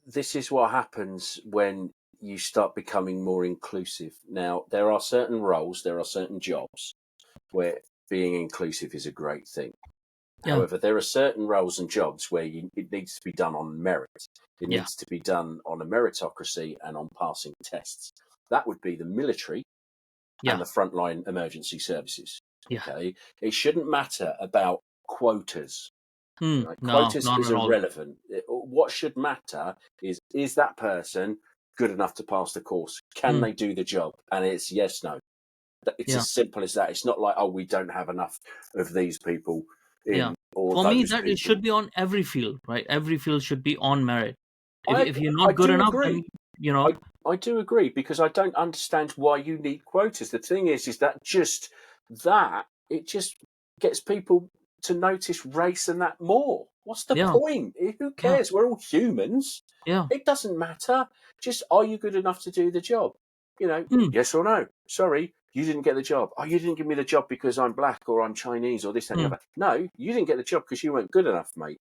this is what happens when you start becoming more inclusive. Now, there are certain roles, there are certain jobs where being inclusive is a great thing. Yeah. However, there are certain roles and jobs where it needs to be done on merit. It Yeah. needs to be done on a meritocracy and on passing tests. That would be the military and the frontline emergency services. Yeah. Okay, it shouldn't matter about quotas. Right? No, Quotas not is at all. irrelevant. What should matter is that person good enough to pass the course? Can they do the job? And it's yes, no. It's as simple as that. It's not like, oh, we don't have enough of these people or For those me, that people. it should be on every field, right? Every field should be on merit. If you're I not good do enough, agree. then I do agree, because I don't understand why you need quotas. The thing is that it just gets people to notice race and that more. What's the point? Who cares? We're all humans. Yeah. It doesn't matter. Just, are you good enough to do the job? Yes or no. Sorry, you didn't get the job. Oh, you didn't give me the job because I'm black or I'm Chinese or this and the other. No, you didn't get the job because you weren't good enough, mate.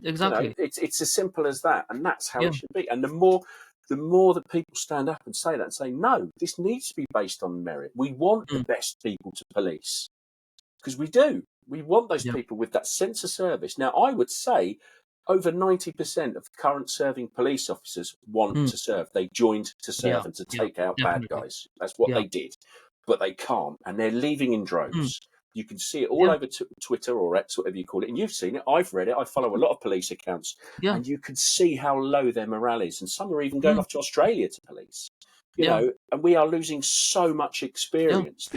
Exactly. It's as simple as that, and that's how it should be. And the more that people stand up and say that and say, no, this needs to be based on merit. We want the best people to police, because we do. We want those people with that sense of service. Now, I would say over 90% of current serving police officers want to serve. They joined to serve and to take out bad guys. That's what they did. But they can't, and they're leaving in droves. You can see it all over Twitter or X, whatever you call it, and you've seen it. I've read it. I follow a lot of police accounts, and you can see how low their morale is. And some are even going off to Australia to police. You know, and we are losing so much experience.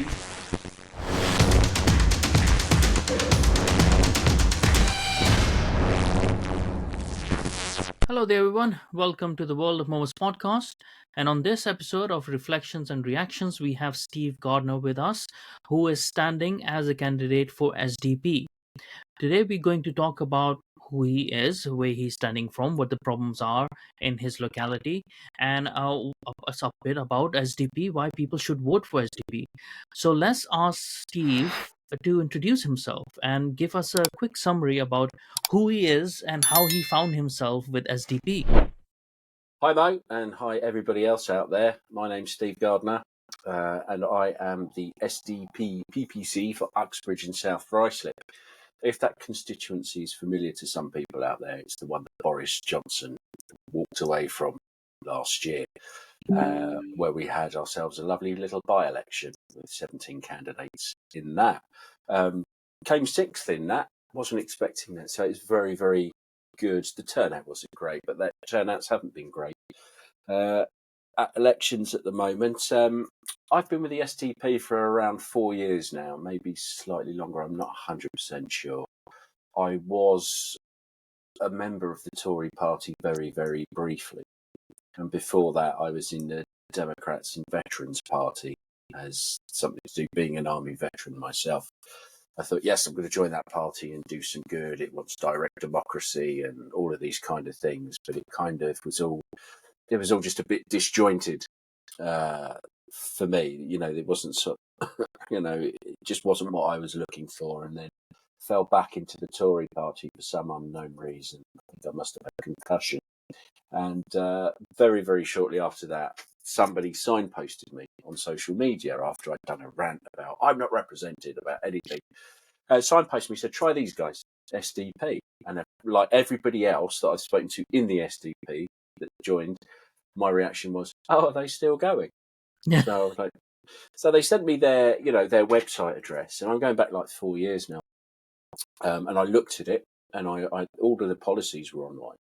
Hello there, everyone. Welcome to the World of Momos podcast. And on this episode of Reflections and Reactions, we have Steve Gardner with us, who is standing as a candidate for SDP. Today, we're going to talk about who he is, where he's standing from, what the problems are in his locality, and a bit about SDP, why people should vote for SDP. So let's ask Steve to introduce himself and give us a quick summary about who he is and how he found himself with SDP. Hi, Mo, and hi, everybody else out there. My name's Steve Gardner, and I am the SDP PPC for Uxbridge and South Ruislip. If that constituency is familiar to some people out there, it's the one that Boris Johnson walked away from last year, where we had ourselves a lovely little by-election with 17 candidates in that. Came sixth in that, wasn't expecting that, so it's very, very good. The turnout wasn't great, but the turnouts haven't been great. At elections at the moment, I've been with the SDP for around 4 years now, maybe slightly longer. I'm not 100% sure. I was a member of the Tory party very, very briefly. And before that, I was in the Democrats and Veterans Party as something to do, being an army veteran myself. I thought, yes, I'm going to join that party and do some good. It wants direct democracy and all of these kind of things. But it kind of was all just a bit disjointed for me. It wasn't it just wasn't what I was looking for. And then fell back into the Tory party for some unknown reason. I think I must have had a concussion. And very, very shortly after that, somebody signposted me on social media after I'd done a rant about I'm not represented about anything. Signposted me, said, try these guys, SDP. And like everybody else that I've spoken to in the SDP that joined, my reaction was, oh, are they still going? Yeah. So I was like, so they sent me their website address, and I'm going back like 4 years now. And I looked at it, and I all of the policies were online.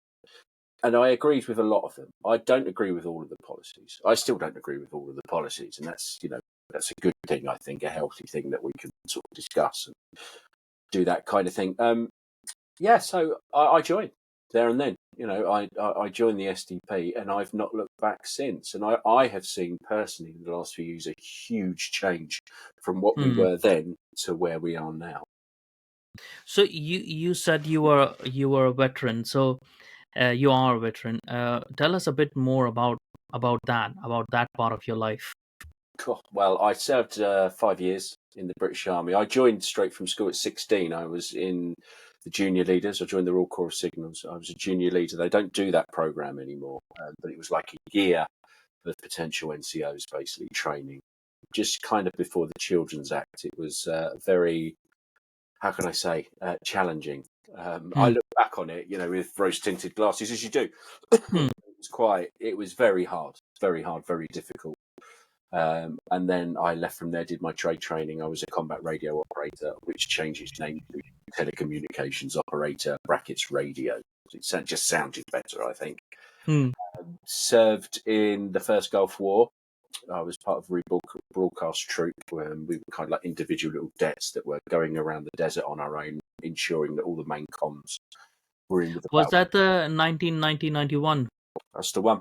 And I agreed with a lot of them. I don't agree with all of the policies. I still don't agree with all of the policies. And that's, that's a good thing, I think, a healthy thing that we can sort of discuss and do that kind of thing. So I joined there and then. I joined the SDP, and I've not looked back since. And I have seen personally in the last few years a huge change from what we were then to where we are now. So you said you were a veteran. So you are a veteran. Tell us a bit more about that part of your life. Well, I served 5 years in the British Army. I joined straight from school at 16. I was in the junior leaders. I joined the Royal Corps of Signals. I was a junior leader. They don't do that program anymore, but it was like a year of potential NCOs basically training. Just kind of before the Children's Act, it was very, how can I say, challenging. I look back on it, with rose-tinted glasses, as you do. It was very hard, very difficult. And then I left from there, did my trade training. I was a combat radio operator, which changed its name to telecommunications operator, brackets radio. It just sounded better, I think. Served in the first Gulf War. I was part of a rebroadcast troop where we were kind of like individual little debts that were going around the desert on our own, ensuring that all the main comms were in with the Was battle. that the 1990-91? That's the one.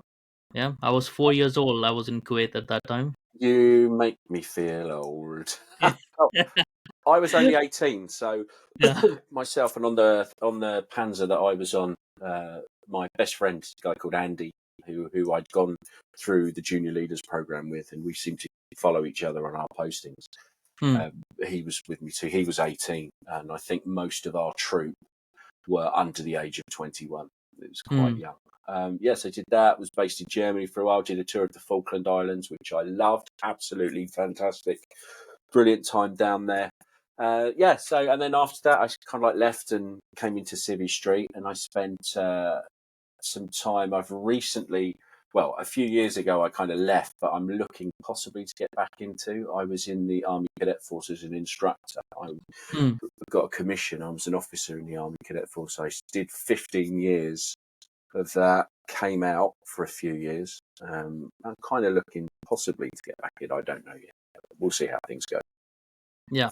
Yeah, I was 4 years old. I was in Kuwait at that time. You make me feel old. Yeah. I was only 18, so Yeah. myself and on the Panzer that I was on, my best friend, a guy called Andy, who I'd gone through the junior leaders program with, and we seemed to follow each other on our postings. He was with me too. He was 18, and I think most of our troop were under the age of 21. It was quite young. Yes, I did that. Was based in Germany for a while. Did a tour of the Falkland Islands, which I loved. Absolutely fantastic, brilliant time down there. So and then after that, I kind of like left and came into Civvy Street, and I spent some time. I've recently, a few years ago, I kind of left, but I'm looking possibly to get back into. I was in the Army Cadet Force as an instructor. I got a commission. I was an officer in the Army Cadet Force. I did 15 years of that, came out for a few years. I'm kind of looking possibly to get back in. I don't know yet. We'll see how things go. Yeah,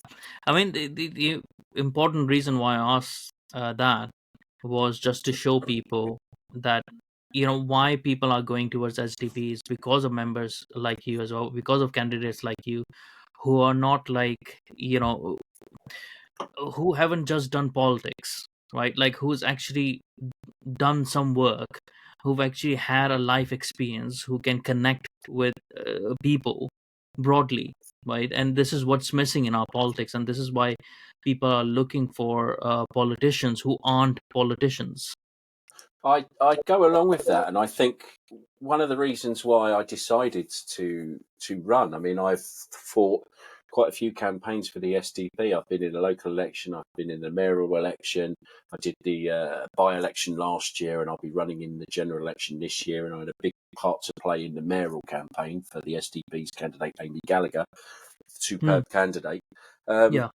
I mean the important reason why I asked that was just to show people that why people are going towards SDP is because of members like you as well, because of candidates like you who are not like who haven't just done politics, right? Like who's actually done some work, who've actually had a life experience, who can connect with people broadly, right? And this is what's missing in our politics, and this is why people are looking for politicians who aren't politicians. I go along with that, and I think one of the reasons why I decided to run. I mean, I've fought quite a few campaigns for the SDP. I've been in a local election. I've been in the mayoral election. I did the by-election last year, and I'll be running in the general election this year. And I had a big part to play in the mayoral campaign for the SDP's candidate, Amy Gallagher, superb candidate. Yeah.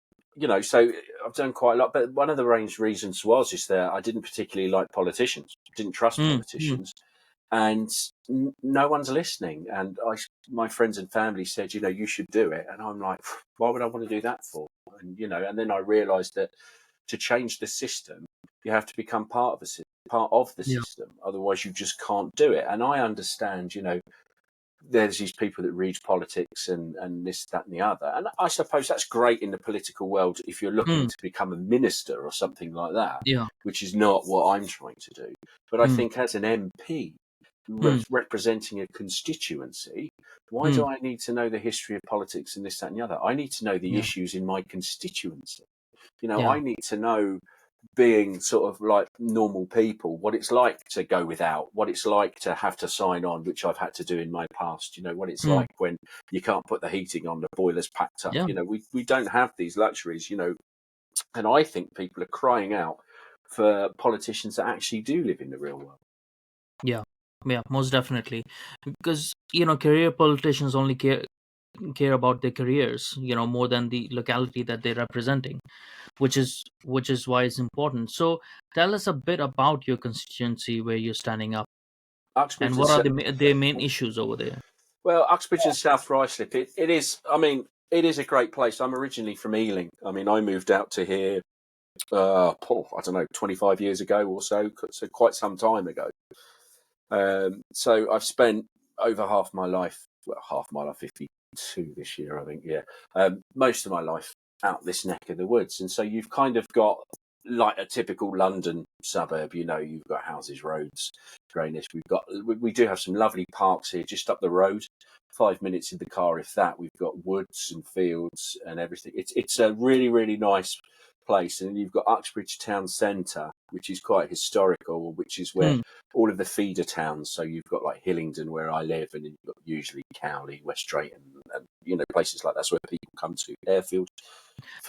So I've done quite a lot, but one of the range reasons was is that I didn't particularly like politicians, didn't trust politicians, and no one's listening. And my friends and family said, you should do it, and I'm like, why would I want to do that for? And and then I realised that to change the system, you have to become part of the system. Otherwise, you just can't do it. And I understand, there's these people that read politics and this, that, and the other. And I suppose that's great in the political world if you're looking to become a minister or something like that, which is not what I'm trying to do. But I think as an MP representing a constituency, why do I need to know the history of politics and this, that, and the other? I need to know the issues in my constituency. I need to know, being sort of like normal people, what it's like to go without, what it's like to have to sign on, which I've had to do in my past, what it's like when you can't put the heating on, the boiler's packed up, we don't have these luxuries, and I think people are crying out for politicians that actually do live in the real world. Yeah, most definitely, because career politicians only care about their careers, more than the locality that they're representing, which is why it's important. So tell us a bit about your constituency where you're standing up, Uxbridge and what are their main issues over there. Well, Uxbridge and South Ruislip, it is, I mean, it is a great place. I'm originally from Ealing. I mean, I moved out to here, I don't know, 25 years ago or so quite some time ago. So I've spent over half my life, 52 this year, I think, most of my life out this neck of the woods. And so you've kind of got like a typical London suburb, you've got houses, roads, greyness. We do have some lovely parks here just up the road, 5 minutes in the car, if that. We've got woods and fields and everything. It's a really, really nice place, and you've got Uxbridge Town Centre, which is quite historical, which is where Mm. all of the feeder towns. So you've got like Hillingdon, where I live, and you've got usually Cowley, West Drayton, and places like that's where people come to. Airfield.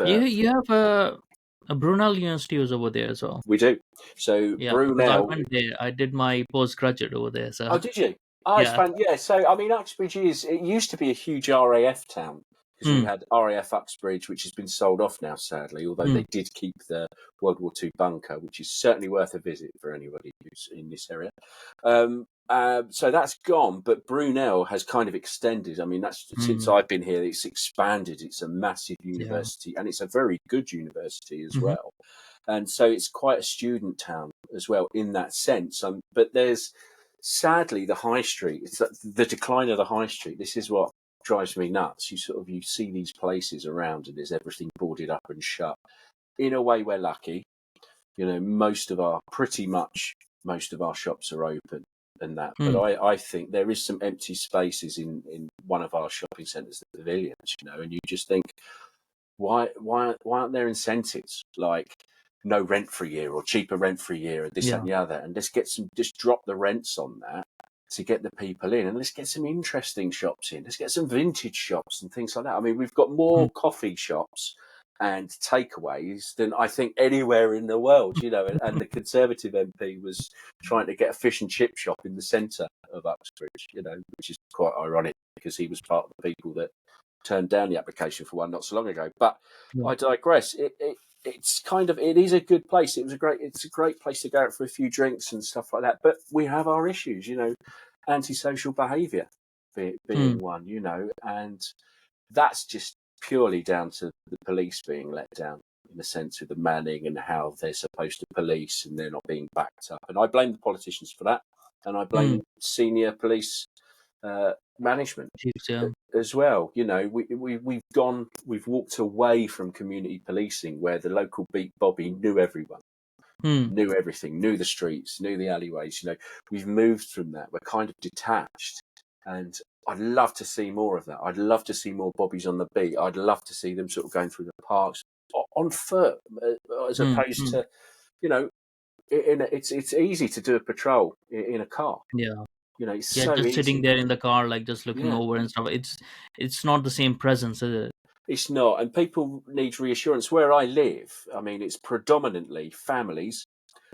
You have a Brunel University was over there as well. We do. So Yeah, because I Brunel. went there. I did my postgraduate over there. So Oh, did you? Oh, it's yeah. fun. Yeah. So I mean, Uxbridge it used to be a huge RAF town because we Mm. had RAF Uxbridge, which has been sold off now, sadly. Although Mm. they did keep the World War II bunker, which is certainly worth a visit for anybody who's in this area. So that's gone, but Brunel has kind of extended. I mean, that's since Mm. I've been here, it's expanded. It's a massive Yeah. university, and it's a very good university as Hmm. well. And so it's quite a student town as well in that sense. But there's sadly the high street. It's the decline of the high street. This is what drives me nuts. You see these places around, and there's everything boarded up and shut. In a way, we're lucky. Pretty much most of our shops are open and that. But Mm. I think there is some empty spaces in one of our shopping centres, the pavilions. And you just think, why aren't there incentives like no rent for a year or cheaper rent for a year, or this, that, Yeah. and the other, and just drop the rents on that to get the people in, and let's get some interesting shops in. Let's get some vintage shops and things like that. I mean, we've got more Mm. coffee shops and takeaways than I think anywhere in the world, and the Conservative MP was trying to get a fish and chip shop in the centre of Uxbridge, which is quite ironic because he was part of the people that turned down the application for one not so long ago. But Yeah. I digress. It is a good place. It's a great place to go out for a few drinks and stuff like that. But we have our issues, antisocial behaviour being Mm. one, and that's just purely down to the police being let down in the sense of the manning and how they're supposed to police and they're not being backed up. And I blame the politicians for that, and I Mm. blame senior police management Chiefs, yeah. as well. We've walked away from community policing where the local beat Bobby knew everyone, Mm. knew everything, knew the streets, knew the alleyways. We've moved from that. We're kind of detached, and I'd love to see more of that. I'd love to see more Bobbies on the beat. I'd love to see them sort of going through the parks on foot, as Mm. opposed Mm. to, it's easy to do a patrol in a car. Yeah. It's Yeah, so just sitting easy. there in the car, like just looking Yeah. over and stuff. It's not the same presence, is it? It's not, and people need reassurance. Where I live, I mean, it's predominantly families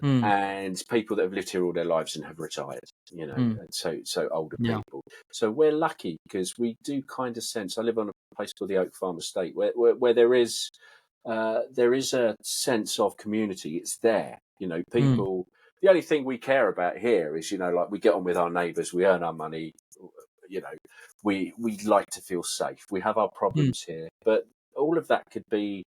Mm. and people that have lived here all their lives and have retired, Mm. and so older Yeah. people. So we're lucky because we do kind of sense. I live on a place called the Oak Farm Estate, where there is a sense of community. It's there, Mm. people. The only thing we care about here is, like we get on with our neighbours, we earn our money, you know, we like to feel safe. We have our Mm. problems here, but all of that could be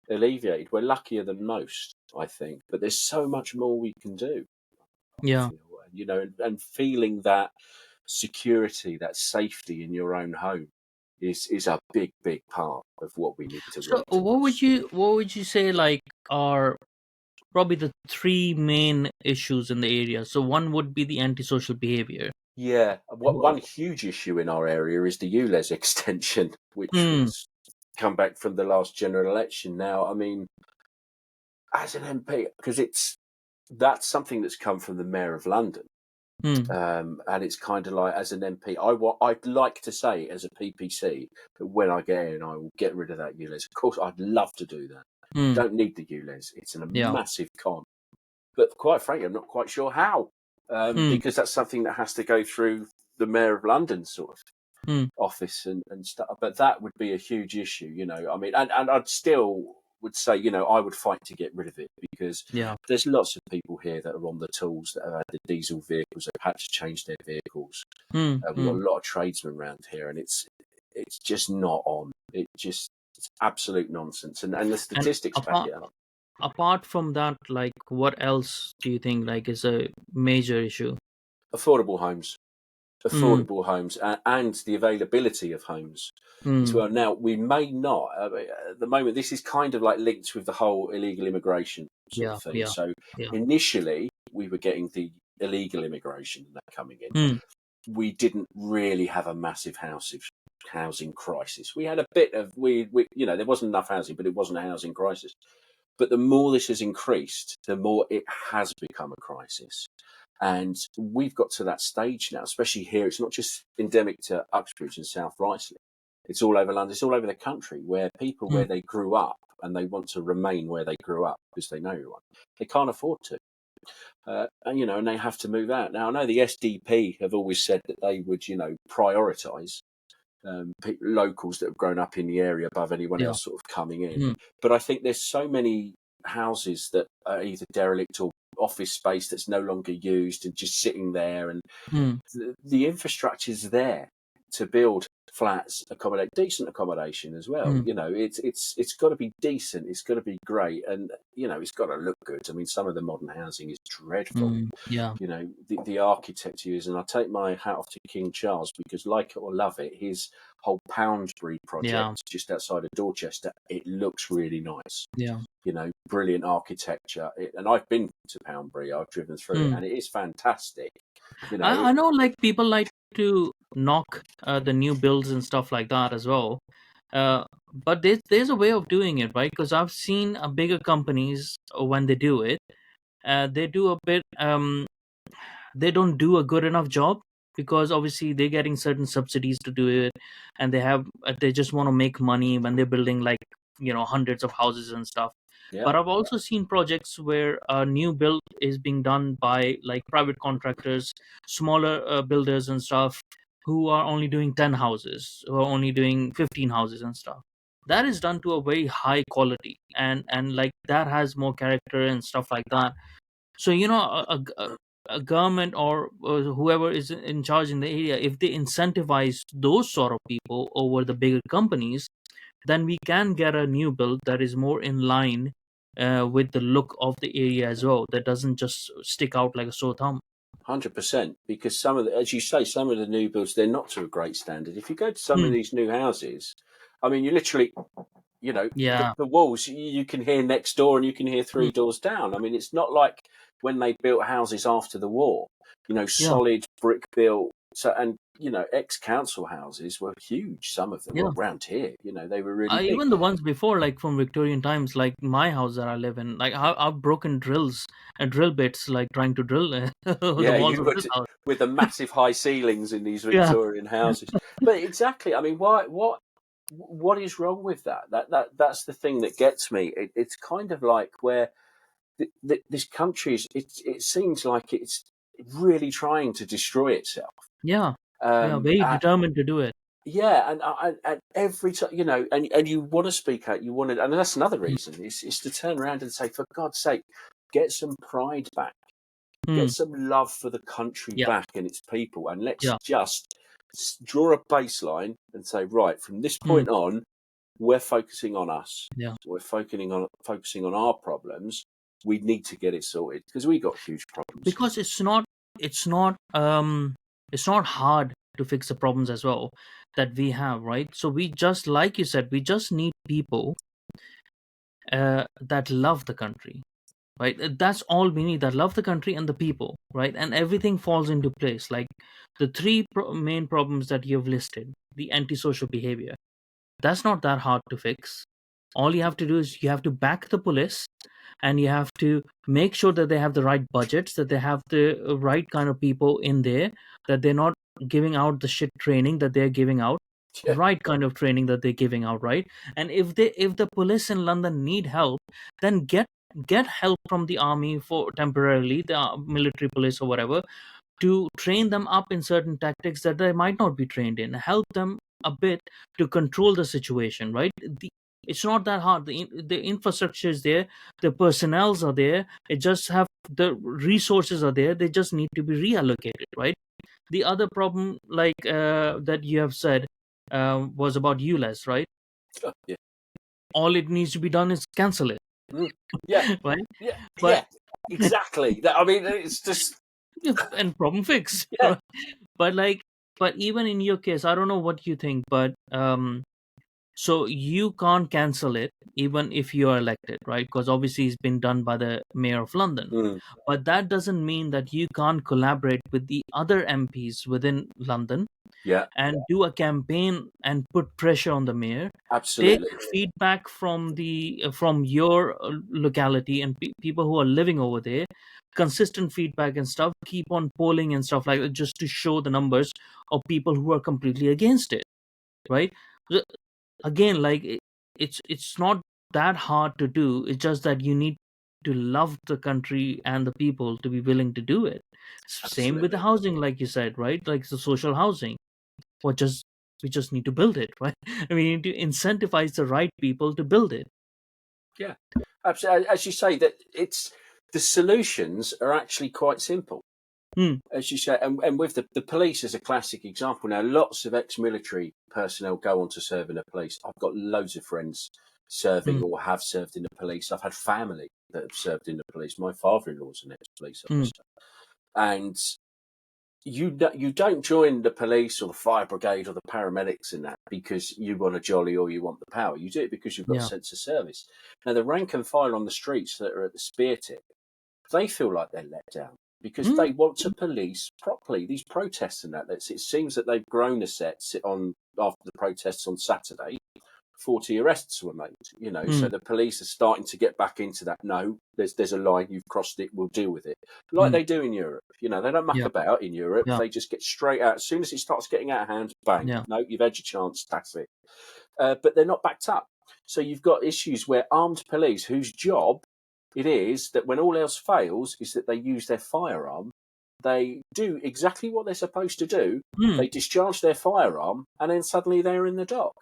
alleviated. We're luckier than most, I think, but there's so much more we can do. I Yeah. feel, and feeling that security, that safety in your own home is a big part of what we need to So work towards. what would you say like are probably the three main issues in the area? So one would be the antisocial behavior. Yeah, Wha- one huge issue in our area is the ULEZ extension, which Mm. was come back from the last general election. Now, I mean, as an MP, because that's something that's come from the Mayor of London, Mm. and it's kind of like as an MP, I'd like to say as a PPC that when I get in, I will get rid of that ULEZ. Of course, I'd love to do that. Mm. Don't need the ULEZ; it's a Yeah. massive con. But quite frankly, I'm not quite sure how, Mm. because that's something that has to go through the Mayor of London sort of Mm. office and stuff. But that would be a huge issue, I mean, and I'd still would say, I would fight to get rid of it because Yeah. there's lots of people here that are on the tools that have had the diesel vehicles, have had to change their vehicles. Mm. We've got Mm. a lot of tradesmen around here, and it's just not on. It's absolute nonsense, and the And statistics back apart it up. apart from that, like what else do you think like is a major issue? Affordable homes. Mm. Affordable homes and the availability of homes as Mm. well. Now, we may not, at the moment, this is kind of like linked with the whole illegal immigration sort of Yeah. thing. Yeah. So Yeah. initially, we were getting the illegal immigration that coming in. Mm. We didn't really have a massive housing crisis. We had a bit of, there wasn't enough housing, but it wasn't a housing crisis. But the more this has increased, the more it has become a crisis. And we've got to that stage now, especially here. It's not just endemic to Uxbridge and South Ruislip. It's all over London. It's all over the country, where people, where they grew up and they want to remain where they grew up because they know everyone, they can't afford to. And they have to move out. Now, I know the SDP have always said that they would, prioritise locals that have grown up in the area above anyone Yeah. else sort of coming in. But I think there's so many houses that are either derelict or office space that's no longer used and just sitting there, and the infrastructure's there to build flats, accommodate decent accommodation as well. It's got to be decent, it's got to be great, and it's got to look good. I mean, some of the modern housing is dreadful. Yeah. The architecture is, and I take my hat off to King Charles, because like it or love it, his whole Poundsbury project just outside of Dorchester, it looks really nice. Yeah. Brilliant architecture. And I've been to Poundbury, I've driven through it, and it is fantastic. I know, like, people like to knock the new builds and stuff like that as well. But there's a way of doing it, right? Because I've seen bigger companies, when they do it, they do a bit. They don't do a good enough job, because obviously they're getting certain subsidies to do it, and they just want to make money when they're building, like, hundreds of houses and stuff. But I've also seen projects where a new build is being done by, like, private contractors, smaller builders and stuff, who are only doing 10 houses, who are only doing 15 houses and stuff. That is done to a very high quality, and like, that has more character and stuff like that. So, a government, or whoever is in charge in the area, if they incentivize those sort of people over the bigger companies, then we can get a new build that is more in line with the look of the area as well, that doesn't just stick out like a sore thumb. 100%, because some of as you say, some of the new builds, they're not to a great standard. If you go to some of these new houses, I mean, you literally, the walls, you can hear next door and you can hear three doors down. I mean, it's not like when they built houses after the war, solid brick built. So, and ex-council houses were huge. Some of them were around here. They were really big. Even the ones before, like from Victorian times, like my house that I live in, like, I've broken drills and drill bits, like trying to drill the walls of this house. With the massive high ceilings in these Victorian houses. But exactly, I mean, what is wrong with that? That's the thing that gets me. It's kind of like where this country is. It seems like it's really trying to destroy itself. Very determined to do it. And every time, and you want to speak out, and that's another reason is to turn around and say, for God's sake, get some pride back, get some love for the country back and its people, and let's just draw a baseline and say, right, from this point on, we're focusing on us. We're focusing on our problems. We need to get it sorted, because we got huge problems. Because it's not hard to fix the problems as well that we have, right? So we just, like you said, we just need people that love the country, right? That's all we need, that love the country and the people, right? And everything falls into place. Like the three main problems that you've listed, the antisocial behavior, that's not that hard to fix. All you have to do is you have to back the police, and you have to make sure that they have the right budgets, that they have the right kind of people in there, that they're not giving out the shit training that they're giving out, the right kind of training that they're giving out, right? And if the police in London need help, then get help from the army for temporarily, the military police or whatever, to train them up in certain tactics that they might not be trained in. Help them a bit to control the situation, right? It's not that hard. The infrastructure is there, the personnels are there. It just have the resources are there. They just need to be reallocated, right? The other problem, like that you have said, was about ULEZ, right? All it needs to be done is cancel it. Right? Exactly. I mean, it's just and problem fixed. But even in your case, I don't know what you think, but So you can't cancel it even if you are elected, right? Because obviously it's been done by the mayor of London. Mm, But that doesn't mean that you can't collaborate with the other MPs within London yeah, and do a campaign and put pressure on the mayor. Take absolutely. feedback from from your locality and people who are living over there, consistent feedback and stuff. Keep on polling and stuff like that, just to show the numbers of people who are completely against it, right? So, again, like it's not that hard to do. It's just that you need to love the country and the people to be willing to do it. Same with the Absolutely. housing, like you said, right? Like the social housing, or just we just need to build it, right? And we need to incentivize the right people to build it. Yeah, absolutely. As you say, that it's the solutions are actually quite simple. Hmm. As you say, and with the police as a classic example. Now, lots of ex-military personnel go on to serve in the police. I've got loads of friends serving Hmm. or have served in the police. I've had family that have served in the police. My father-in-law's an ex-police Hmm. officer, and you don't join the police or the fire brigade or the paramedics in that because you want a jolly or you want the power. You do it because you've got a Yeah. sense of service. Now, the rank and file on the streets that are at the spear tip, they feel like they're let down because Hmm. they want to police properly these protests and that. It seems that they've grown a set on after the protests on Saturday. 40 arrests were made, Hmm. so the police are starting to get back into that. No, there's a line, you've crossed it, we'll deal with it. Like Hmm. they do in Europe. They don't muck Yeah. about in Europe. Yeah. They just get straight out. As soon as it starts getting out of hand, bang. Yeah. No, you've had your chance, that's it. But they're not backed up. So you've got issues where armed police, whose job it is that when all else fails, is that they use their firearm. They do exactly what they're supposed to do. Hmm. They discharge their firearm, and then suddenly they're in the dock.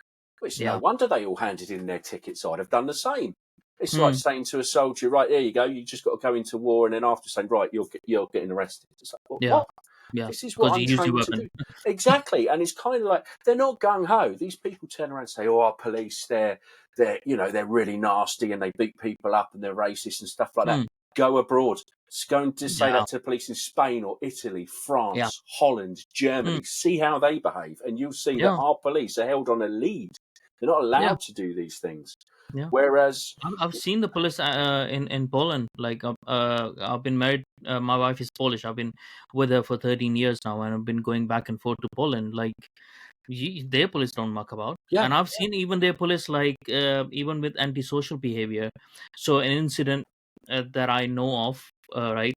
Well, it's no Yeah. wonder they all handed in their tickets. I'd have done the same. It's like Hmm. saying to a soldier, right, there you go, you just got to go into war, and then after saying, right, you're getting arrested. It's like, Yeah. what? Yeah. This is what Because I'm you use your trained to weapon. do. Exactly. And it's kind of like they're not gung ho. These people turn around and say, oh, our police, they're really nasty and they beat people up and they're racist and stuff like that. Hmm. Go abroad. Just go and just say Yeah. that to the police in Spain or Italy, Yeah. France, Holland, Hmm. Germany. See how they behave. And you'll see that Yeah. our police are held on a lead. They're not Yeah. allowed to do these things. Yeah. Whereas, I've seen the police in Poland. Like I've been married. My wife is Polish. I've been with her for 13 years now, and I've been going back and forth to Poland. Like their police don't muck about, yeah, and I've seen even their police like even with antisocial behavior. So an incident that I know of, right?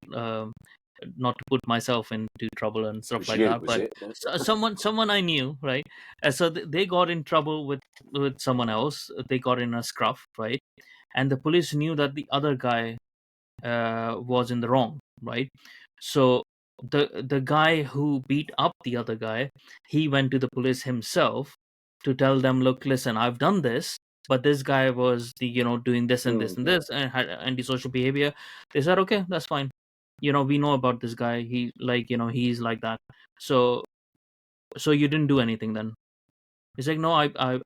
Not to put myself into trouble and stuff was like you, that, was but it? someone I knew, right? So they got in trouble with someone else. They got in a scruff, right? And the police knew that the other guy was in the wrong, right? So the guy who beat up the other guy, he went to the police himself to tell them, look, listen, I've done this, but this guy was doing this and this Mm, and this and had antisocial behavior. They said, okay, that's fine. We know about this guy. He like he's like that. So you didn't do anything then? He's like, no, I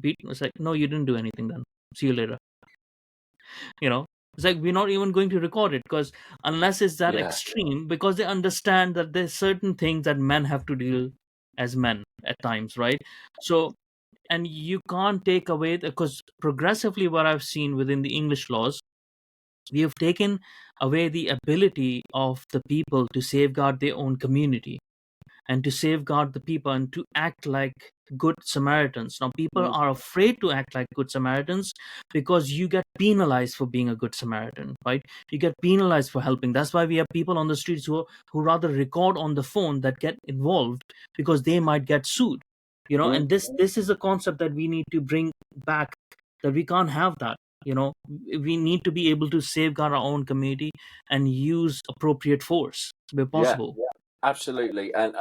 beat. It's like, no, you didn't do anything then. See you later. you know it's like we're not even going to record it, because unless it's that yeah, extreme, because they understand that there's certain things that men have to deal as men at times, right? So, and you can't take away, because progressively what I've seen within the English laws, we have taken away the ability of the people to safeguard their own community and to safeguard the people and to act like good Samaritans. Now, people mm, are afraid to act like good Samaritans because you get penalized for being a good Samaritan, right? You get penalized for helping. That's why we have people on the streets who rather record on the phone that get involved because they might get sued. mm, And this is a concept that we need to bring back, that we can't have that. We need to be able to safeguard our own community and use appropriate force where yeah, possible. absolutely. And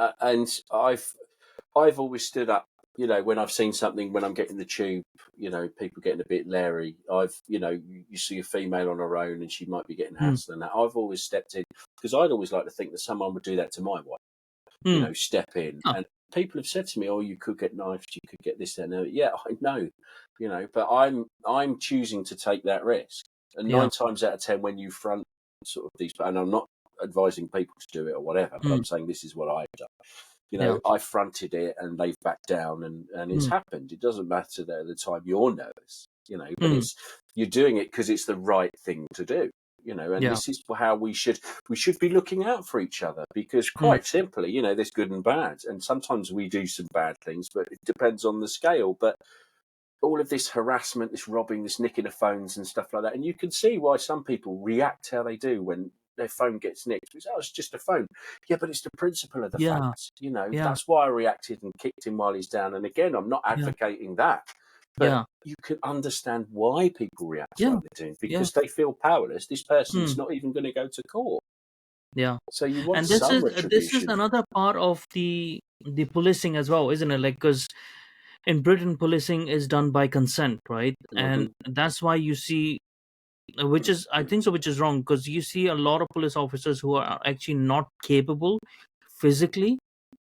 I've always stood up, when I've seen something, when I'm getting the tube, people getting a bit leery. You see a female on her own and she might be getting Hmm. hassled and that. I've always stepped in because I'd always like to think that someone would do that to my wife, Hmm. step in. Yeah. And people have said to me, oh, you could get knifed, you could get this, that, and that. Yeah, I know, but I'm choosing to take that risk. And Yeah. 9 times out of 10, when you front sort of these, and I'm not advising people to do it or whatever, but Mm, I'm saying this is what I've done. I fronted it and they've backed down, and it's happened. It doesn't matter that at the time you're nervous, but you're doing it because it's the right thing to do, and this is how we should be looking out for each other, because quite simply, there's good and bad, and sometimes we do some bad things, but it depends on the scale. But all of this harassment, this robbing, this nicking of phones and stuff like that, and you can see why some people react how they do when their phone gets nicked. Because, it's just a phone. Yeah, but it's the principle of the fact. That's why I reacted and kicked him while he's down. And again, I'm not advocating that, but you can understand why people react like they're doing, because they feel powerless. This person's not even going to go to court. Yeah. So you want And some this is retribution. another part of the policing as well, isn't it? Like, because in Britain, policing is done by consent, right? And that's why you see, which is, I think so, which is wrong, because you see a lot of police officers who are actually not capable physically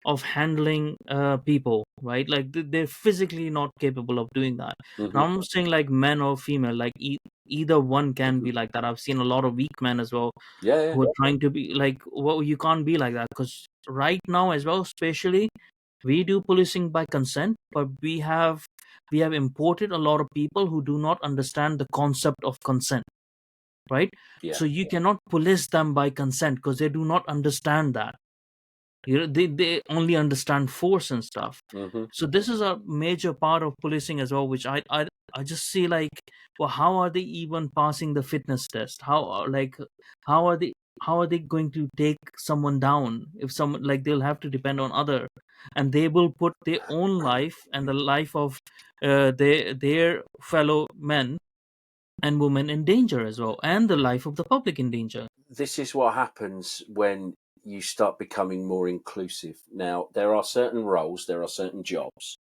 of handling people, right? Like they're physically not capable of doing that. Now I'm not saying like men or female, like either one can be like that. I've seen a lot of weak men as well who are trying to be like, well, you can't be like that, because right now as well, especially, we do policing by consent, but we have imported a lot of people who do not understand the concept of consent, right? So you cannot police them by consent because they do not understand that. They only understand force and stuff. So this is a major part of policing as well, which I just see like, well, how are they even passing the fitness test? How are they going to take someone down if someone, like, they'll have to depend on other, and they will put their own life and the life of their fellow men and women in danger as well, and the life of the public in danger. This is what happens when you start becoming more inclusive. Now, there are certain roles, there are certain jobs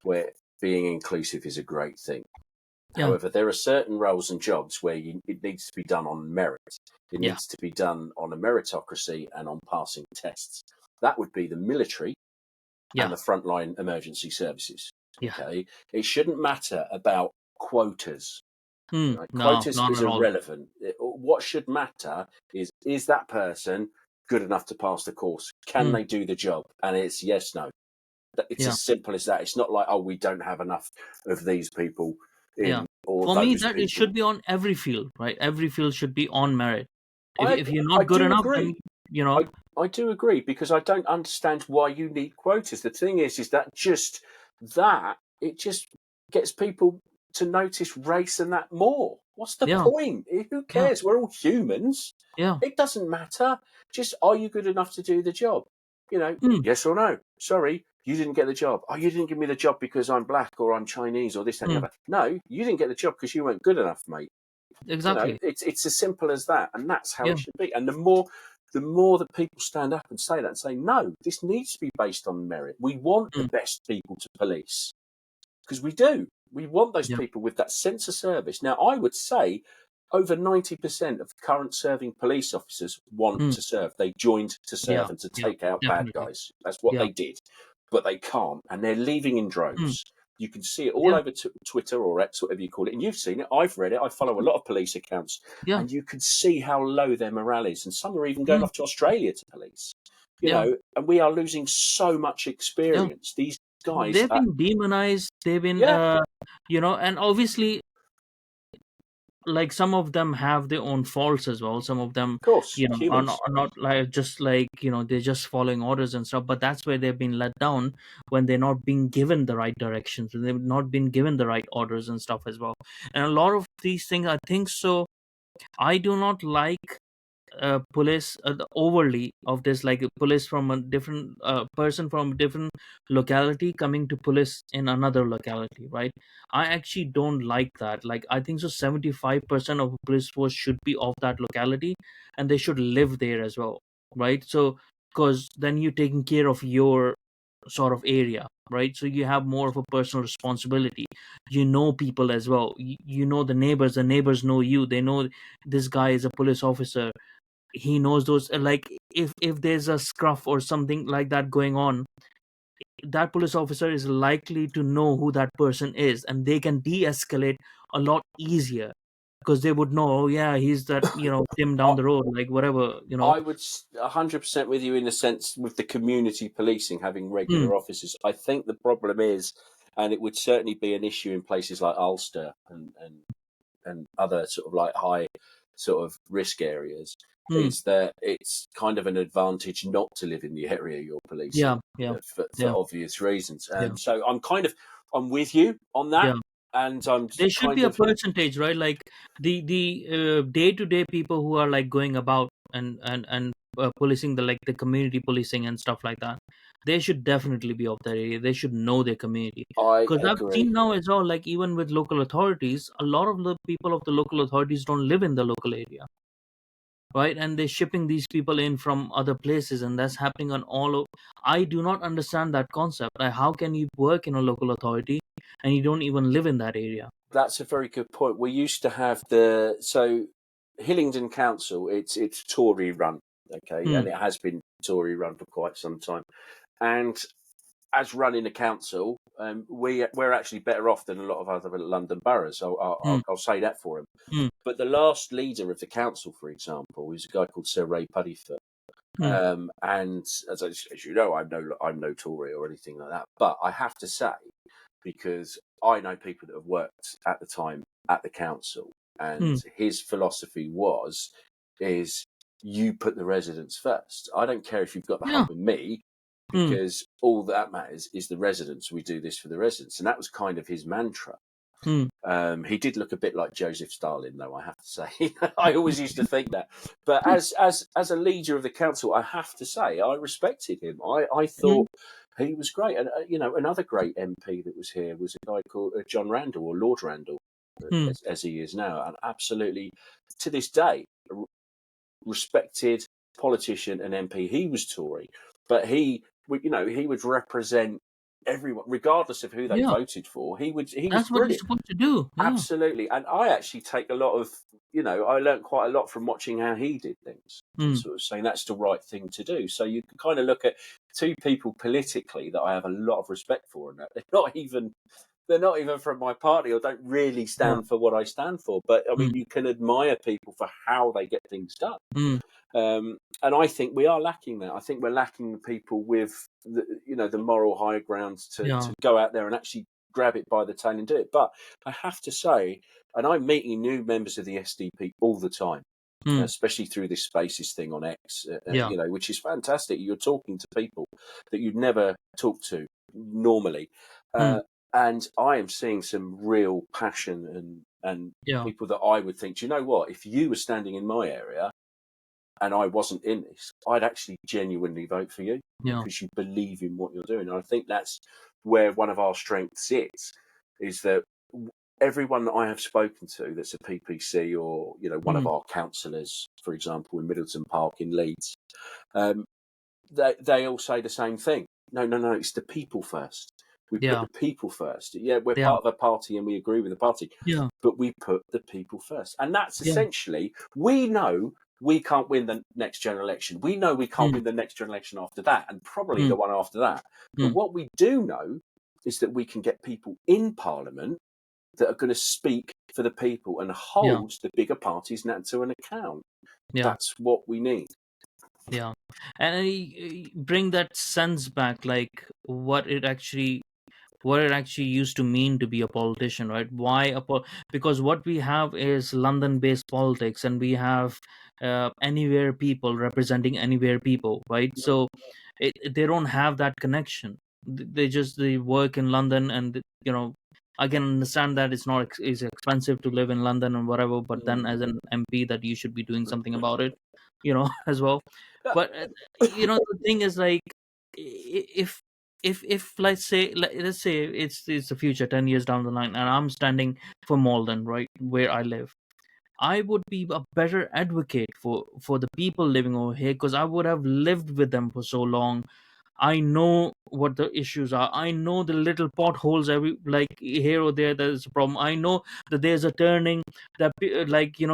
where being inclusive is a great thing. However, there are certain roles and jobs where it needs to be done on merit. It needs to be done on a meritocracy and on passing tests. That would be the military and the frontline emergency services. Okay, it shouldn't matter about quotas. Right? No, Quotas not is at all. irrelevant. What should matter is that person good enough to pass the course? Can they do the job? And it's yes, no. It's as simple as that. It's not like, oh, we don't have enough of these people in, or For those me, that people. it should be on every field, right? Every field should be on merit. If you're I not good do enough, agree. then I do agree, because I don't understand why you need quotas. The thing is that it just gets people to notice race and that more. What's the point? Who cares? We're all humans. It doesn't matter. Just, are you good enough to do the job? Yes or no. Sorry, you didn't get the job. Oh, you didn't give me the job because I'm black or I'm Chinese or this and the other. No, you didn't get the job because you weren't good enough, mate. Exactly. It's as simple as that, and that's how it should be. And the more that people stand up and say that and say, no, this needs to be based on merit. We want the best people to police, because we do. We want those people with that sense of service. Now, I would say over 90% of current serving police officers want to serve. They joined to serve and to take out bad guys. That's what they did. But they can't, and they're leaving in droves. You can see it all over Twitter or X, whatever you call it, and you've seen it. I've read it. I follow a lot of police accounts, and you can see how low their morale is. And some are even going off to Australia to police. And we are losing so much experience. These guys, they've been demonized. They've been, and obviously, like, some of them have their own faults as well. Some of them, of course, are humans. not like, just like, they're just following orders and stuff. But that's where they've been let down, when they're not being given the right directions, when they've not been given the right orders and stuff as well. And a lot of these things, I think so. I do not like police overly of this, like a police from a different person from a different locality coming to police in another locality, right? I actually don't like that. Like, I think so 75% of police force should be of that locality, and they should live there as well, right? So, because then you're taking care of your sort of area, right? So you have more of a personal responsibility. You know people as well. You know the neighbors know you. They know this guy is a police officer. He knows those, like, if there's a scruff or something like that going on, that police officer is likely to know who that person is, and they can de-escalate a lot easier, because they would know, oh, yeah, he's that, Tim down the road, like whatever, I would 100% with you in the sense with the community policing having regular officers. I think the problem is, and it would certainly be an issue in places like Ulster and other sort of like high sort of risk areas, is that it's kind of an advantage not to live in the area you're policing for obvious reasons. So I'm with you on that. And there should be a percentage, right? Like the day-to-day people who are like going about and policing the community policing and stuff like that. They should definitely be of that area. They should know their community. I Because I've agree. seen now as well, like even with local authorities, a lot of the people of the local authorities don't live in the local area, right? And they're shipping these people in from other places, and that's happening on I do not understand that concept. Like, how can you work in a local authority and you don't even live in that area? That's a very good point. We used to have Hillingdon Council. It's Tory run, okay, and it has been Tory run for quite some time. And as running a council, we're actually better off than a lot of other London boroughs. I'll say that for him. But the last leader of the council, for example, is a guy called Sir Ray Puddifoot. And as you know, I'm no Tory or anything like that. But I have to say, because I know people that have worked at the time at the council, and his philosophy is you put the residents first. I don't care if you've got the hump with me, because all that matters is the residents. We do this for the residents, and that was kind of his mantra. He did look a bit like Joseph Stalin, though, I have to say. I always used to think that. But as a leader of the council, I have to say I respected him. I thought he was great. And another great MP that was here was a guy called John Randall, or Lord Randall, as he is now, and absolutely to this day respected politician and MP. He was Tory, but he would represent everyone, regardless of who they voted for. He was That's what you're supposed to do. Absolutely. And I actually take a lot of, I learned quite a lot from watching how he did things, sort of saying that's the right thing to do. So you can kind of look at two people politically that I have a lot of respect for, and that they're not even from my party or don't really stand for what I stand for. But I mean, you can admire people for how they get things done. And I think we are lacking that. I think we're lacking people with the moral high ground to go out there and actually grab it by the tail and do it. But I have to say, and I'm meeting new members of the SDP all the time, especially through this Spaces thing on X, which is fantastic. You're talking to people that you'd never talk to normally. And I am seeing some real passion and people that I would think, do you know what, if you were standing in my area and I wasn't in this, I'd actually genuinely vote for you because you believe in what you're doing. And I think that's where one of our strengths is that everyone that I have spoken to that's a PPC or, one of our councillors, for example, in Middleton Park in Leeds, they all say the same thing. No, it's the people first. We put the people first. Yeah, we're part of a party and we agree with the party. But we put the people first. And that's essentially, we know we can't win the next general election. We know we can't win the next general election after that, and probably the one after that. But what we do know is that we can get people in Parliament that are going to speak for the people and hold the bigger parties now to an account. That's what we need. Yeah. And I bring that sense back, like what it actually used to mean to be a politician, right? Because what we have is London based politics, and we have anywhere people representing anywhere people, right? So they don't have that connection. They work in London, and I can understand that it's expensive to live in London and whatever, but then as an MP that you should be doing something about it, as well. But the thing is, like, if let's say it's the future, 10 years down the line, and I'm standing for Malden, right, where I live, I would be a better advocate for the people living over here, because I would have lived with them for so long. I know what the issues are. I know the little potholes like here or there there's a problem. I know that there's a turning that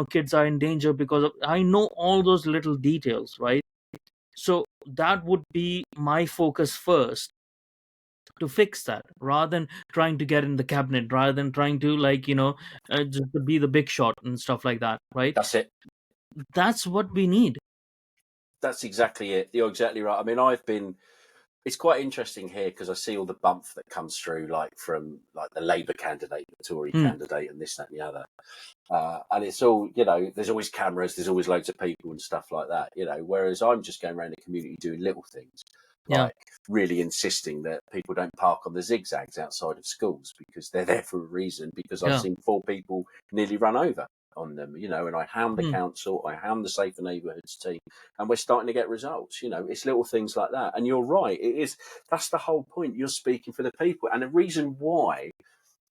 kids are in danger because of. I know all those little details, right? So that would be my focus first. to fix that, rather than trying to get in the cabinet, rather than trying to, like, just to be the big shot and stuff like that, right? That's it. That's what we need. That's exactly it. You're exactly right. I mean, it's quite interesting here because I see all the bump that comes through, like from like the Labour candidate, the Tory Hmm. candidate, and this, that, and the other. And it's all, there's always cameras, there's always loads of people and stuff like that, whereas I'm just going around the community doing little things, Yeah, like really insisting that people don't park on the zigzags outside of schools because they're there for a reason, because I've yeah. seen 4 people nearly run over on them, and I hound the Hmm. council, I hound the Safer Neighbourhoods team, and we're starting to get results. It's little things like that. And you're right, that's the whole point. You're speaking for the people. And the reason why,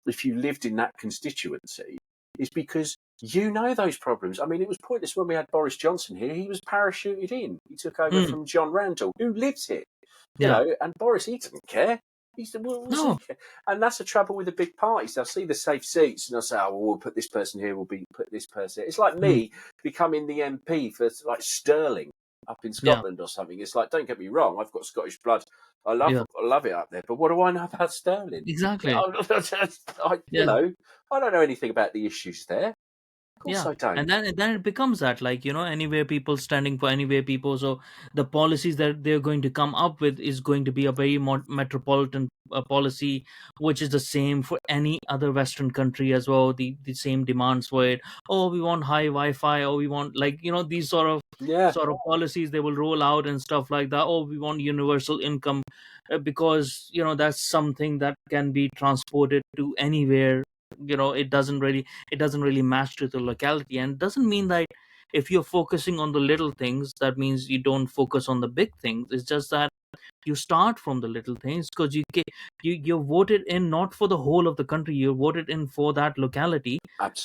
if you lived in that constituency, is because you know those problems. I mean, it was pointless when we had Boris Johnson here. He was parachuted in. He took over Hmm. from John Randall, who lives here, Yeah. and Boris, he didn't care. He said, well, what's No. he care? And that's the trouble with the big parties. They'll see the safe seats and they'll say, oh, well, we'll put this person here, put this person here. It's like Hmm. me becoming the MP for like Stirling up in Yeah. Scotland or something. It's like, don't get me wrong, I've got Scottish blood. I Yeah. love it up there. But what do I know about Stirling? Exactly. I, Yeah. I don't know anything about the issues there. Of course Yeah, I don't. and then it becomes that, like, anywhere people standing for anywhere people. So the policies that they're going to come up with is going to be a very metropolitan policy, which is the same for any other Western country as well. The same demands for it. Oh, we want high Wi-Fi. Oh, we want, like, these Yeah, sort of policies they will roll out and stuff like that. Oh, we want universal income, because that's something that can be transported to anywhere. It doesn't really match to the locality, and doesn't mean that if you're focusing on the little things, that means you don't focus on the big things. It's just that you start from the little things, because you're voted in not for the whole of the country, you're voted in for that locality.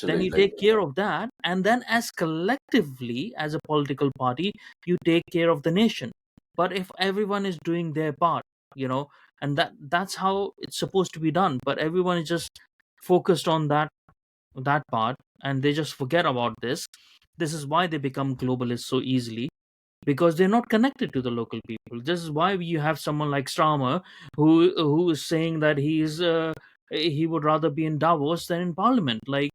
Then you absolutely. take care of that, and then as collectively as a political party, you take care of the nation. But if everyone is doing their part, and that's how it's supposed to be done, but everyone is just focused on that part, and they just forget about this is why they become globalists so easily, because they're not connected to the local people. This is why you have someone like Starmer, who is saying that he would rather be in Davos than in Parliament, like,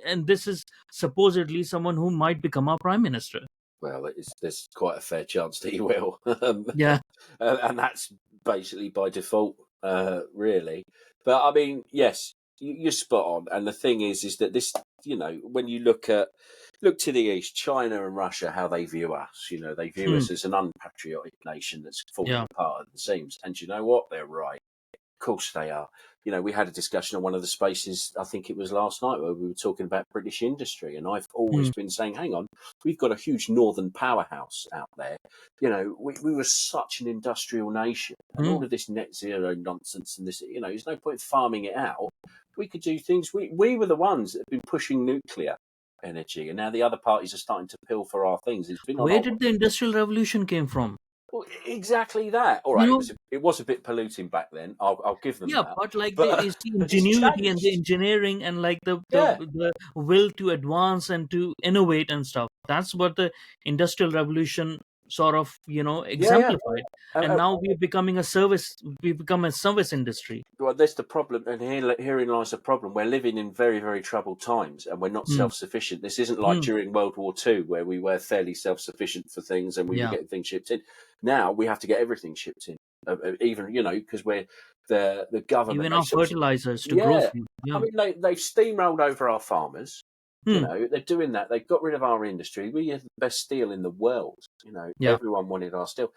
and this is supposedly someone who might become our prime minister. Well, there's quite a fair chance that he will, Yeah. and that's basically by default, really. But I mean, yes, you're spot on. And the thing is that this, when you look to the east, China and Russia, how they view us, they view Hmm. us as an unpatriotic nation that's falling Yeah. apart at the seams. And you know what? They're right. Of course they are. We had a discussion on one of the spaces, I think it was last night, where we were talking about British industry. And I've Hmm. always been saying, hang on, we've got a huge northern powerhouse out there. We were such an industrial nation, and Hmm. all of this net zero nonsense and this, there's no point farming it out. We could do things. We were the ones that have been pushing nuclear energy, and now the other parties are starting to pill for our things. It's been on Where our. did the industrial revolution came from? Well, exactly that. All you right, know it was a bit polluting back then. I'll give them Yeah, that. but like But it's the it's ingenuity and the changed. engineering, and like Yeah, the will to advance and to innovate and stuff. That's what the industrial revolution sort of yeah, yeah. exemplified. Uh, And uh, now we becoming a service. We become a service industry. well, that's the problem, and herein lies the problem. We're living in very, very troubled times, and we're not Hmm. self-sufficient. This isn't like Hmm. during World War II, where we were fairly self-sufficient for things, and we were Yeah, getting things shipped in. Now we have to get everything shipped in, even because we're the government. even They our sort of, fertilizers to grow yeah. food. I Yeah. mean, they've steamrolled over our farmers. Hmm. They're doing that. They've got rid of our industry. We have the best steel in the world. Yeah. Everyone wanted our steel.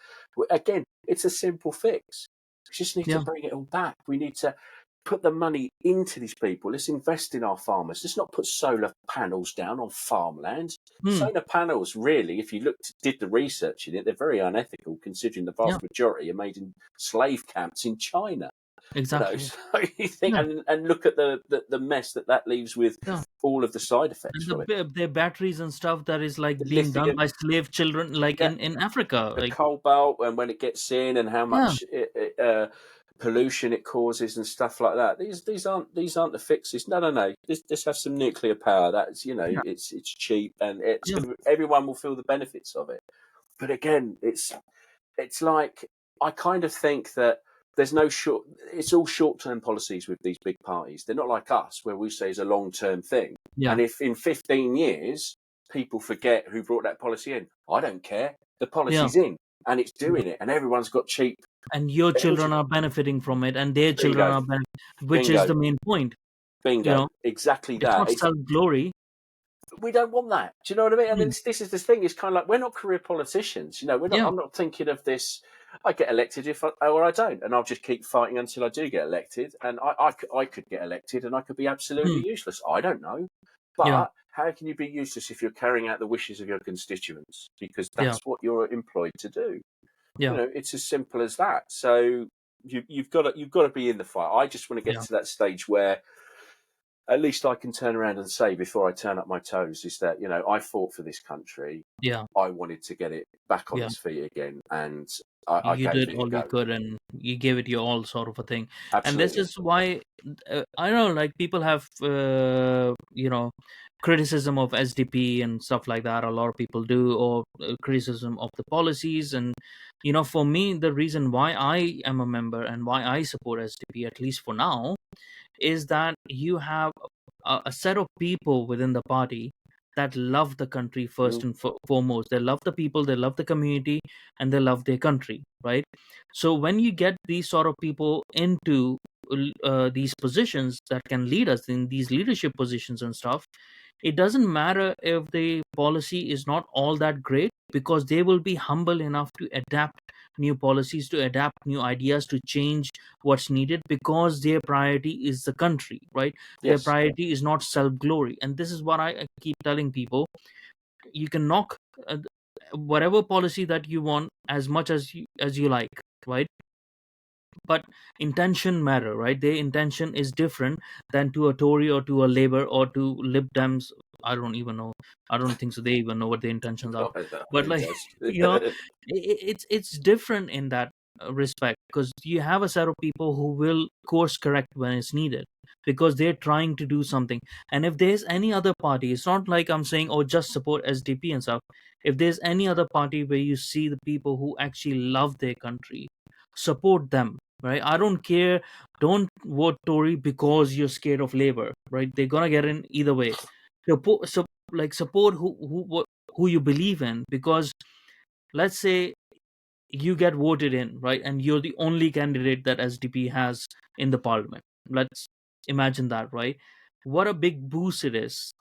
Again, it's a simple fix. We just need to Yeah. bring it all back. We need to put the money into these people. Let's invest in our farmers. Let's not put solar panels down on farmland. Hmm. Solar panels, really, if you did the research in it, they're very unethical, considering the Yeah. vast majority are made in slave camps in China. Exactly. So you think, Yeah. and look at the mess that leaves with Yeah. all of the side effects And from it. the batteries and stuff that is like The being done lithium, by slave children, like yeah, in Africa, the like. cobalt, and when it gets in, and how Yeah. much pollution it causes and stuff like that. These aren't the fixes. No, no, no. This has some nuclear power. That's Yeah. it's cheap, and Yeah. everyone will feel the benefits of it. But again, it's like I kind of think that there's no short. It's all short-term policies with these big parties. They're not like us, where we say it's a long-term thing. Yeah. And if in 15 years people forget who brought that policy in, I don't care. The policy's in, and it's doing it, and everyone's got cheap. And your children are benefiting from it, and their children Bingo. are benefiting, which is Bingo. the main point. Bingo. Exactly It's that. not self-glory. We don't want that. Do you know what I mean? And this is the thing. It's kind of like, we're not career politicians. We're not. I'm not thinking of this. I get elected or I don't, and I'll just keep fighting until I do get elected. And I could get elected, and I could be absolutely useless. I don't know. But how can you be useless if you're carrying out the wishes of your constituents? Because that's what you're employed to do. It's as simple as that. So you've got to be in the fight. I just want to get to that stage where at least I can turn around and say, before I turn up my toes, is that, I fought for this country. Yeah. I wanted to get it back on its feet again. And I you gave did it all a go. you could, and you gave it your all, sort of a thing. Absolutely. And this is why I don't know, like, people have criticism of SDP and stuff like that. A lot of people do, or criticism of the policies. And for me, the reason why I am a member and why I support SDP, at least for now, is that you have a set of people within the party that love the country first and foremost. They love the people, they love the community, and they love their country, right? So when you get these sort of people into these positions that can lead us in these leadership positions and stuff, it doesn't matter if the policy is not all that great, because they will be humble enough to adapt new policies, to adapt new ideas, to change what's needed, because their priority is the country, right? Their priority is not self-glory. And this is what I keep telling people. You can knock whatever policy that you want as much as you like, right? But intention matter, right? Their intention is different than to a Tory or to a Labour or to Lib Dems. I don't even know. I don't think so they even know what their intentions are. But like, it's different in that respect, because you have a set of people who will course correct when it's needed, because they're trying to do something. And if there's any other party, it's not like I'm saying, oh, just support SDP and stuff. If there's any other party where you see the people who actually love their country, support them, right? I don't care. Don't vote Tory because you're scared of Labour, right? They're gonna get in either way. Support who you believe in, because let's say you get voted in, right, and you're the only candidate that SDP has in the parliament. Let's imagine that, right? What a big boost it is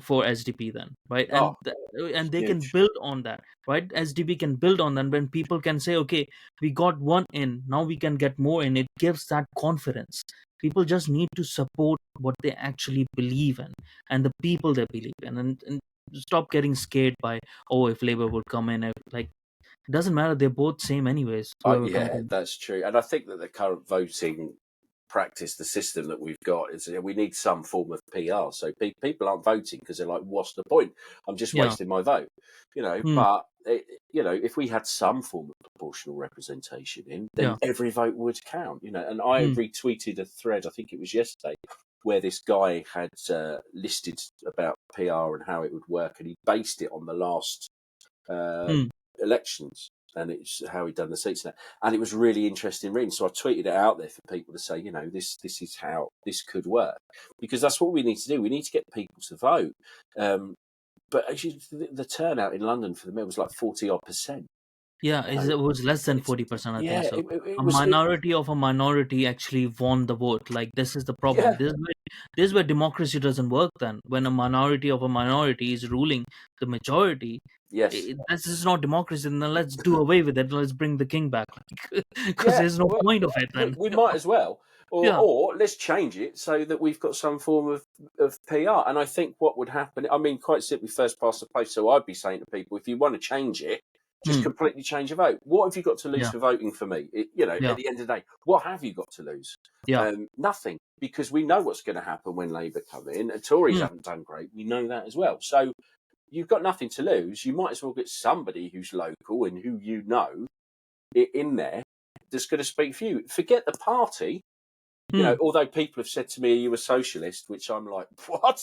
for SDP then, right? And they can build on that, right? SDP can build on that. When people can say, okay, we got one in, now we can get more in, it gives that confidence. People just need to support what they actually believe in and the people they believe in, and stop getting scared by, oh, if Labour would come in, if, like, it doesn't matter, they're both same anyways, whoever comes in. That's true. And I think that the current voting practice, the system that we've got, is we need some form of PR. So people aren't voting because they're like, what's the point? I'm just wasting my vote. But if we had some form of proportional representation in, then every vote would count. And I retweeted a thread, I think it was yesterday, where this guy had listed about PR and how it would work, and he based it on the last elections, and it's how he'd done the seats now. And it was really interesting reading. So I tweeted it out there for people to say, this is how this could work, because that's what we need to do. We need to get people to vote. But actually, the turnout in London for the Met was like 40-odd%. Yeah, it was less than 40%, I think so. It minority of a minority actually won the vote. Like, this is the problem. This is where democracy doesn't work then. When a minority of a minority is ruling the majority, this is not democracy. Then let's do away with it. Let's bring the king back. Because there's no point of it then. We might as well. Or let's change it so that we've got some form of PR. And I think what would happen, I mean, quite simply, first past the post. So I'd be saying to people, if you want to change it, just completely change your vote. What have you got to lose for voting for me? At the end of the day, what have you got to lose? Nothing, because we know what's going to happen when Labour come in, and Tories haven't done great. We know that as well. So you've got nothing to lose. You might as well get somebody who's local and who in there that's going to speak for you. Forget the party. Although people have said to me, "Are you a socialist?" Which I'm like, what?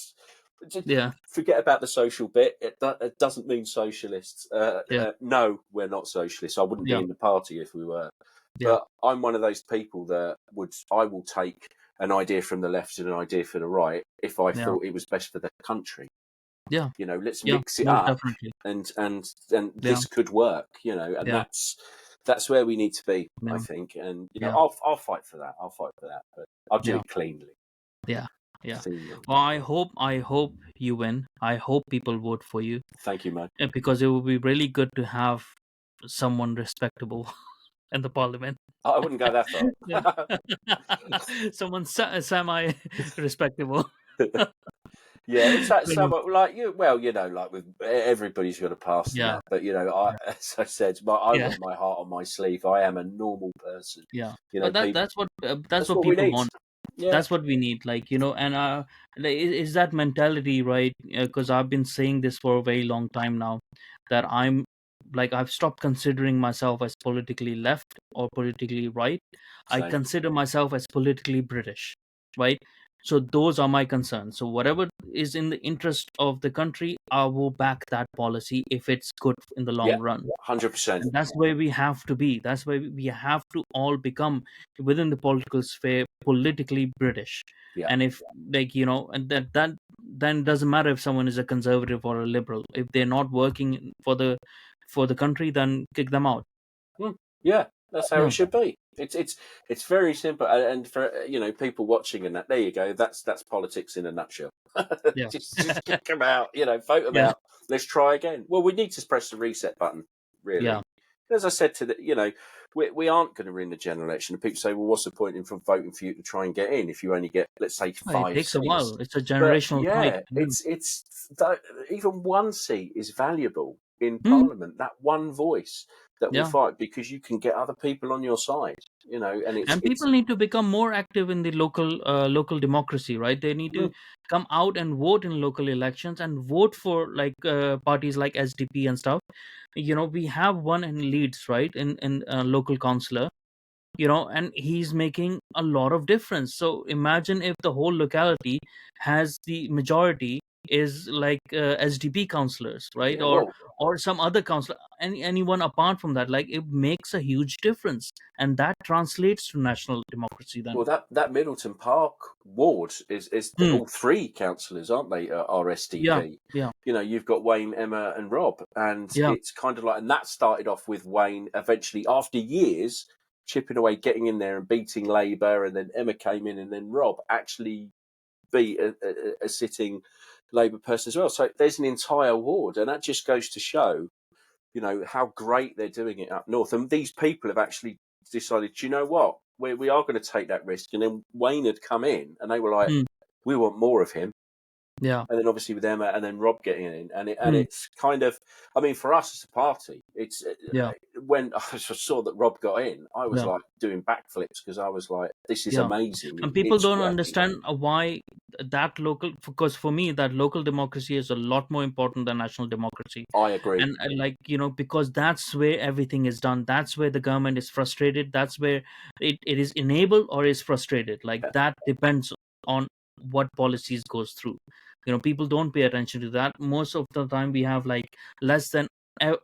Forget about the social bit. It doesn't mean socialists. No, we're not socialists. I wouldn't be in the party if we were. But I'm one of those people that I will take an idea from the left and an idea from the right if I thought it was best for the country. Yeah. You know, let's Yeah. mix it Most up, definitely. and Yeah. this could work. You know, and Yeah. that's where we need to be, I Yeah. think. And you know, Yeah. I'll fight for that. I'll fight for that, but I'll do Yeah. it cleanly. Yeah. Yeah. Cleanly. Well, I hope you win. I hope people vote for you, Thank you, mate. because it would be really good to have someone respectable in the parliament. I wouldn't go that far. Yeah. Someone semi respectable. Yeah, it's You know. somewhat like you. Well, you know, like with everybody's got a past and Yeah. that, but you know, Yeah. as I said, I Yeah. wear my heart on my sleeve. I am a normal person. Yeah. You know, But people. that's That's what what we people need. want. Yeah, That's what we need, like, and is that mentality, right? Because I've been saying this for a very long time now, that I've stopped considering myself as politically left or politically right. I same. consider myself as politically British, right? So those are my concerns. So whatever is in the interest of the country, I will back that policy if it's good in the long Yeah, run. 100%. And that's where we have to be. That's why we have to all become, within the political sphere, politically British. Yeah, And if, like, and that then doesn't matter if someone is a conservative or a liberal. If they're not working for the country, then kick them out. yeah. That's how it Yeah. should be. It's very simple, and for you know people watching and that. There you go. That's politics in a nutshell. Yeah. just kick them out. You know, vote them Yeah. out. Let's try again. Well, we need to press the reset button. Really. Yeah. As I said we aren't going to win the general election. And people say, well, what's the point in from voting for you to try and get in if you only get, let's say, It 5 takes a seats? while. It's a But generational fight. yeah, even one seat is valuable in Mm. Parliament. That one voice that will Yeah. fight because you can get other people on your side. You know, and And it's people need to become more active in the local democracy, right? They need to come out and vote in local elections and vote for, like, parties like SDP and stuff. We have one in Leeds, right, in local councillor, and he's making a lot of difference. So imagine if the whole locality has the majority is like SDP councillors, right, yeah. or some other councillor, anyone apart from that. Like, it makes a huge difference, and that translates to national democracy then. Well, that Middleton Park ward is Hmm. all 3 councillors, aren't they? Are Yeah. SDP. Yeah. You know, you've got Wayne, Emma, and Rob, and Yeah. it's kind of like, and that started off with Wayne eventually, after years, chipping away, getting in there and beating Labour, and then Emma came in, and then Rob actually beat a sitting Labour person as well. So there's an entire ward, and that just goes to show, you know, how great they're doing it up north. And these people have actually decided, do you know what? We are going to take that risk. And then Wayne had come in and they were like, Hmm. we want more of him. Yeah. And then obviously with Emma and then Rob getting in. And Hmm. it's kind of, I mean, for us as a party, it's Yeah. when I saw that Rob got in, I was Yeah. like doing backflips because I was like, this is Yeah. amazing. And people It's don't working. understand why that local, because for me that local democracy is a lot more important than national democracy. I agree. And like, because that's where everything is done. That's where the government is frustrated. That's where it is enabled or is frustrated. Like, that depends on what policies goes through. People don't pay attention to that. Most of the time we have, like, less than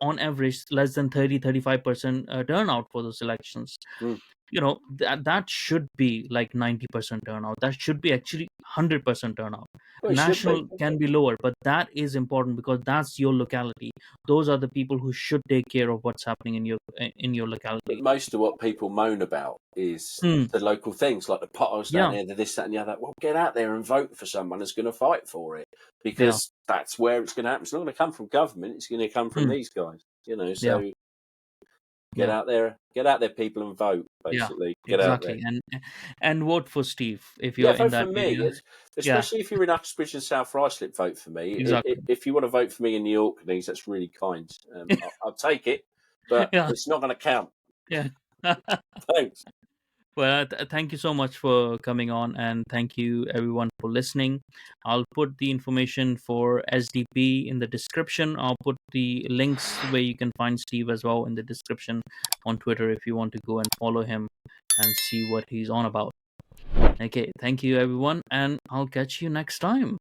on average less than 30-35% turnout for those elections. Mm. That should be like 90% turnout. That should be actually 100% turnout. Well, it should be. National can be lower, but that is important because that's your locality. Those are the people who should take care of what's happening in your But locality. most of what people moan about is Hmm. the local things, like the potholes down Yeah. here, the this, that, and the other. Well, get out there and vote for someone who's going to fight for it, Yeah. because that's where it's going to happen. It's not going to come from government; it's going to come from Hmm. these guys. You know, Yeah. so Yeah. get out there, people, and vote. Yeah. Basically, get out there. Exactly. And vote for Steve if Yeah, you're in vote for that me. area. Yeah. Especially if you're in Uxbridge and South Ruislip, vote for me. Exactly. If you want to vote for me in the Orkneys, that's really kind. I'll take it, but Yeah. it's not going to count. Yeah. Thanks. Well, thank you so much for coming on, and thank you everyone for listening. I'll put the information for SDP in the description. I'll put the links where you can find Steve as well in the description on Twitter if you want to go and follow him and see what he's on about. Okay, thank you everyone, and I'll catch you next time.